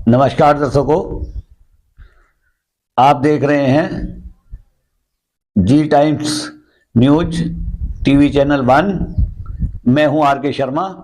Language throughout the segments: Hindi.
नमस्कार दर्शकों, आप देख रहे हैं जी टाइम्स न्यूज टीवी चैनल 1। मैं हूं आर के शर्मा।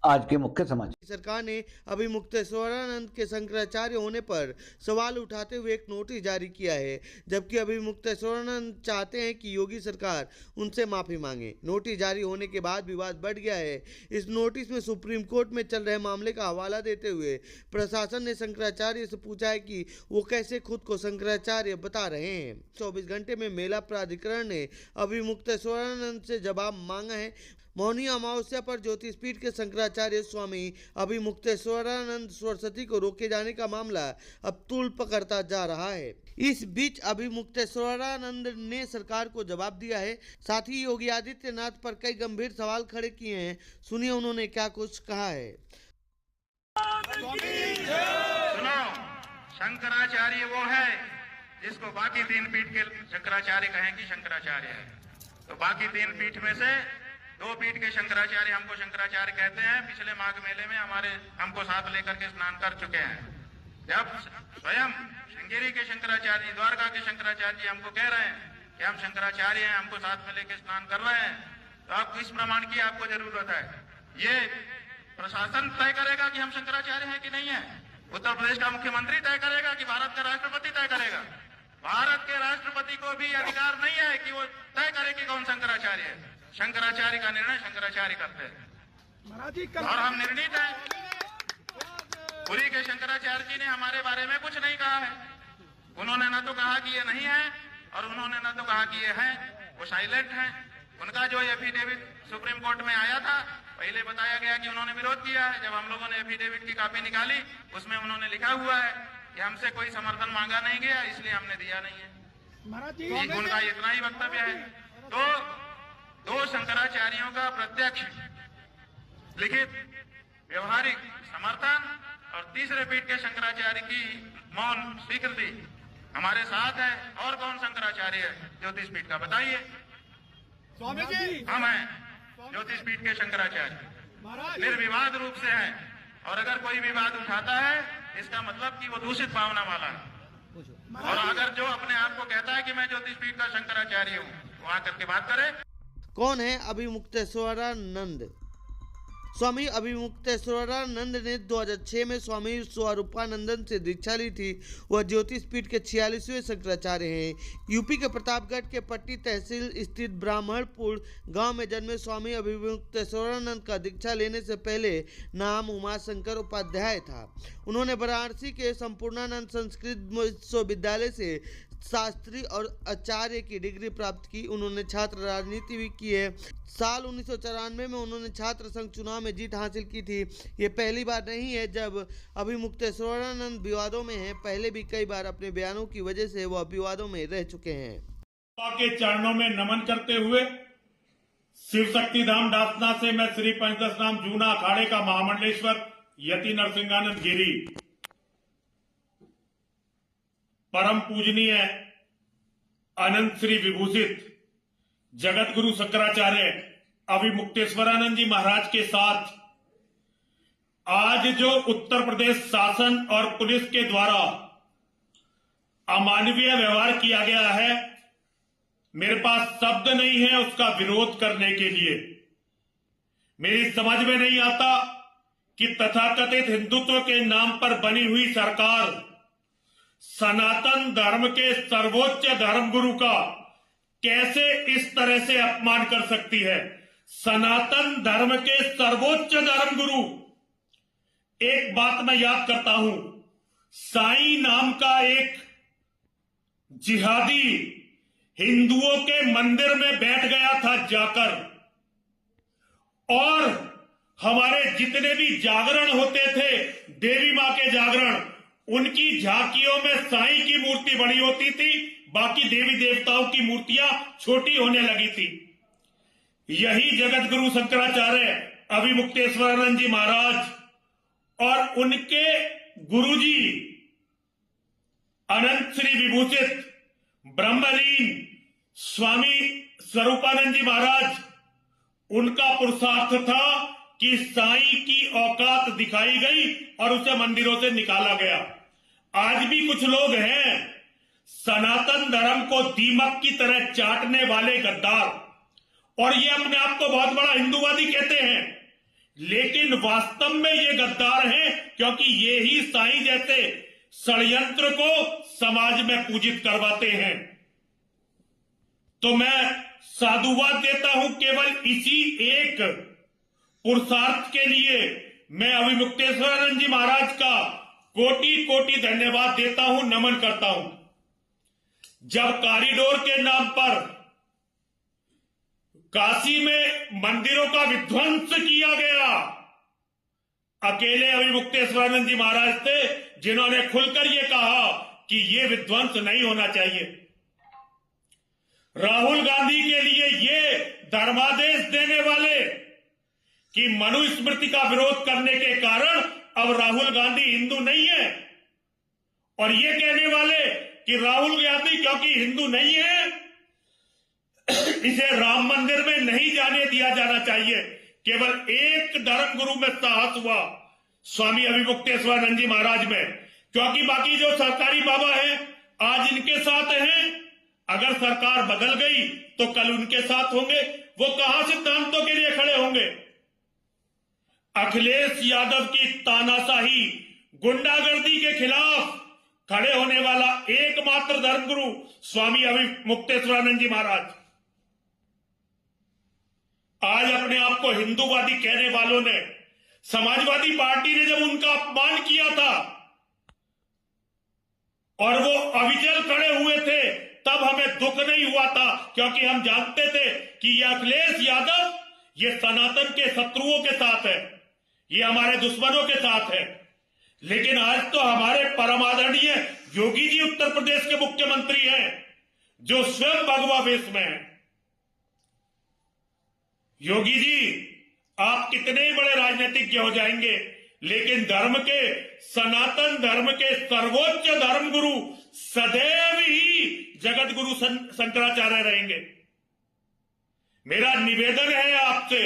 आज के मुख्य समाचार। सरकार ने अभी मुक्तेश्वरानंद के शंकराचार्य होने पर सवाल उठाते हुए एक नोटिस जारी किया है, जबकि अभी मुक्तेश्वरानंद चाहते हैं कि योगी सरकार उनसे माफी मांगे। नोटिस जारी होने के बाद विवाद बढ़ गया है। इस नोटिस में सुप्रीम कोर्ट में चल रहे मामले का हवाला देते हुए प्रशासन ने शंकराचार्य से पूछा है कि वो कैसे खुद को शंकराचार्य बता रहे हैं। 24 घंटे में मेला प्राधिकरण ने अभी मुक्तेश्वरानंद से जवाब मांगा है। मौनी अमावस्या पर ज्योतिषपीठ के शंकराचार्य स्वामी अभी मुक्तेश्वरानंद सरस्वती को रोके जाने का मामला अब तूल पकड़ता जा रहा है। इस बीच अभी मुक्तेश्वरानंद ने सरकार को जवाब दिया है। साथ ही योगी आदित्यनाथ पर कई गंभीर सवाल खड़े किए हैं। सुनिए उन्होंने क्या कुछ कहा है। सुनो, शंकराचार्य वो है जिसको बाकी 3 पीठ के शंकराचार्य कहें कि शंकराचार्य है, तो बाकी 3 पीठ में से 2 पीठ के शंकराचार्य हमको शंकराचार्य कहते हैं। पिछले माघ मेले में हमको साथ लेकर के स्नान कर चुके हैं। जब स्वयं श्रृंगेरी के शंकराचार्य जी, द्वारका के शंकराचार्य जी हमको कह रहे हैं कि हम शंकराचार्य हैं, हमको साथ में लेकर स्नान कर रहे हैं, तो आप किस प्रमाण की आपको जरूरत है? ये प्रशासन तय करेगा कि हम शंकराचार्य हैं कि नहीं है। उत्तर प्रदेश का मुख्यमंत्री तय करेगा कि भारत का राष्ट्रपति तय करेगा? भारत के राष्ट्रपति को भी अधिकार नहीं है कि वो तय करे कि कौन शंकराचार्य है। शंकराचार्य का निर्णय शंकराचार्य करते हैं और हम निर्णित हैं। पुरी के शंकराचार्य जी ने हमारे बारे में कुछ नहीं कहा है। उन्होंने न तो कहा कि ये नहीं है और उन्होंने न तो कहा कि ये है। वो साइलेंट हैं। उनका जो एफिडेविट सुप्रीम कोर्ट में आया था, पहले बताया गया कि उन्होंने विरोध किया है। जब हम लोगों ने एफिडेविट की कॉपी निकाली, उसमें उन्होंने लिखा हुआ है कि हमसे कोई समर्थन मांगा नहीं गया, इसलिए हमने दिया नहीं है। उनका इतना ही वक्तव्य है। तो 2 शंकराचार्यों का प्रत्यक्ष लिखित व्यवहारिक समर्थन और तीसरे पीठ के शंकराचार्य की मौन स्वीकृति हमारे साथ है। और कौन शंकराचार्य है ज्योतिष पीठ का, बताइए? स्वामी जी, हम हैं ज्योतिष पीठ के शंकराचार्य, निर्विवाद रूप से हैं। और अगर कोई विवाद उठाता है, इसका मतलब कि वो दूषित भावना वाला है। और अगर जो अपने आप को कहता है कि मैं ज्योतिष पीठ का शंकराचार्य हूँ, वो आकर के बात करे। कौन है अभी मुक्तेश्वरानंद? स्वामी अभी मुक्तेश्वरानंद ने 2006 में स्वामी स्वरूपानंदन से दीक्षा ली थी। वह ज्योतिष पीठ के 46वें शंकराचार्य हैं। यूपी के प्रतापगढ़ के पट्टी तहसील स्थित ब्राह्मणपुर गांव में जन्मे स्वामी अभी मुक्तेश्वरानंद का दीक्षा लेने से पहले नाम उमाशंकर उपाध्याय था। उन्होंने वाराणसी के संपूर्णानंद संस्कृत विश्वविद्यालय से शास्त्री और आचार्य की डिग्री प्राप्त की। उन्होंने छात्र राजनीति भी की है। साल 1994 में उन्होंने छात्र संघ चुनाव में जीत हासिल की थी। ये पहली बार नहीं है जब अभी मुक्तेश्वरानंद विवादों में है। पहले भी कई बार अपने बयानों की वजह से वह विवादों में रह चुके हैं। के चरणों में नमन करते हुए शिव शक्ति धाम डासना से मैं श्री पंचदशनाम जूना अखाड़े का महामंडलेश्वर यति नरसिंहानंद गिरी, परम पूजनीय अनंत श्री विभूषित जगत गुरु शंकराचार्य अभी मुक्तेश्वरानंद जी महाराज के साथ आज जो उत्तर प्रदेश शासन और पुलिस के द्वारा अमानवीय व्यवहार किया गया है, मेरे पास शब्द नहीं है उसका विरोध करने के लिए। मेरी समझ में नहीं आता कि तथाकथित हिंदुत्व के नाम पर बनी हुई सरकार सनातन धर्म के सर्वोच्च धर्मगुरु का कैसे इस तरह से अपमान कर सकती है। सनातन धर्म के सर्वोच्च धर्मगुरु, एक बात मैं याद करता हूं, साईं नाम का एक जिहादी हिंदुओं के मंदिर में बैठ गया था जाकर, और हमारे जितने भी जागरण होते थे, देवी मां के जागरण, उनकी झांकियों में साईं की मूर्ति बड़ी होती थी, बाकी देवी देवताओं की मूर्तियां छोटी होने लगी थी। यही जगत गुरु शंकराचार्य अभी मुक्तेश्वरानंद जी महाराज और उनके गुरुजी अनंत श्री विभूषित ब्रह्मलीन स्वामी स्वरूपानंद जी महाराज, उनका पुरुषार्थ था कि साईं की औकात दिखाई गई और उसे मंदिरों से निकाला गया। आज भी कुछ लोग हैं सनातन धर्म को दीमक की तरह चाटने वाले गद्दार, और ये अपने आप को बहुत बड़ा हिंदूवादी कहते हैं, लेकिन वास्तव में ये गद्दार हैं, क्योंकि ये ही साईं जैसे षड्यंत्र को समाज में पूजित करवाते हैं। तो मैं साधुवाद देता हूं केवल इसी एक पुरुषार्थ के लिए। मैं अभिमुक्तेश्वरानंद जी महाराज का कोटि कोटि धन्यवाद देता हूं, नमन करता हूं। जब कॉरिडोर के नाम पर काशी में मंदिरों का विध्वंस किया गया, अकेले अभिमुक्तेश्वरानंद जी महाराज थे जिन्होंने खुलकर यह कहा कि यह विध्वंस नहीं होना चाहिए। राहुल गांधी के लिए ये धर्मादेश देने वाले कि मनुस्मृति का विरोध करने के कारण अब राहुल गांधी हिंदू नहीं है, और ये कहने वाले कि राहुल गांधी क्योंकि हिंदू नहीं है इसे राम मंदिर में नहीं जाने दिया जाना चाहिए। केवल एक धर्म गुरु में साहस हुआ, स्वामी अभिमुक्तेश्वरानंद जी महाराज में, क्योंकि बाकी जो सरकारी बाबा हैं आज इनके साथ हैं, अगर सरकार बदल गई तो कल उनके साथ होंगे। वो कहां सिद्धांतों के लिए खड़े होंगे? अखिलेश यादव की तानाशाही गुंडागर्दी के खिलाफ खड़े होने वाला एकमात्र धर्मगुरु स्वामी अभिमुक्तेश्वरानंद जी महाराज। आज अपने आप को हिंदूवादी कहने वालों ने, समाजवादी पार्टी ने जब उनका अपमान किया था और वो अविचल खड़े हुए थे, तब हमें दुख नहीं हुआ था, क्योंकि हम जानते थे कि ये अखिलेश यादव ये सनातन के शत्रुओं के साथ है, ये हमारे दुश्मनों के साथ है। लेकिन आज तो हमारे परम आदरणीय योगी जी उत्तर प्रदेश के मुख्यमंत्री हैं, जो स्वयं भगवा वेश में हैं। योगी जी, आप कितने ही बड़े राजनीतिज्ञ हो जाएंगे, लेकिन धर्म के, सनातन धर्म के सर्वोच्च धर्म गुरु सदैव ही जगत गुरु शंकराचार्य रहेंगे। मेरा निवेदन है आपसे,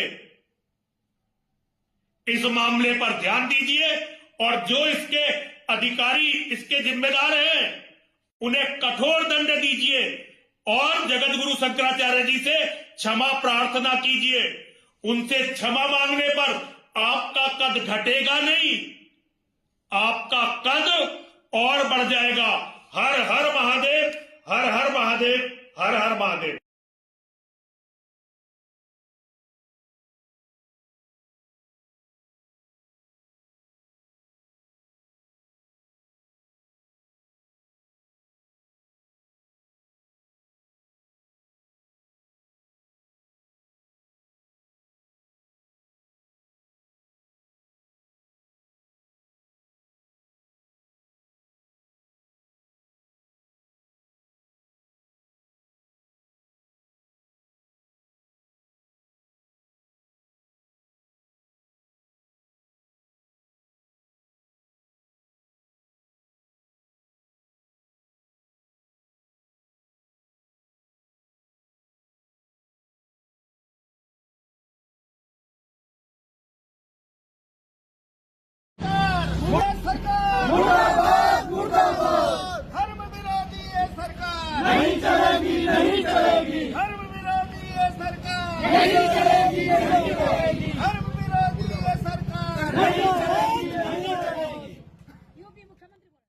इस मामले पर ध्यान दीजिए, और जो इसके अधिकारी, इसके जिम्मेदार हैं, उन्हें कठोर दंड दीजिए, और जगत गुरु शंकराचार्य जी से क्षमा प्रार्थना कीजिए। उनसे क्षमा मांगने पर आपका कद घटेगा नहीं, आपका कद और बढ़ जाएगा। हर हर महादेव, हर हर महादेव, हर हर महादेव। मुर्दाबाद मुर्दाबाद। धर्म विरोधी ये सरकार नहीं चलेगी, नहीं चलेगी। धर्म विरोधी ये सरकार नहीं चलेगी, नहीं चलेगी। धर्म विरोधी ये सरकार नहीं चलेगी।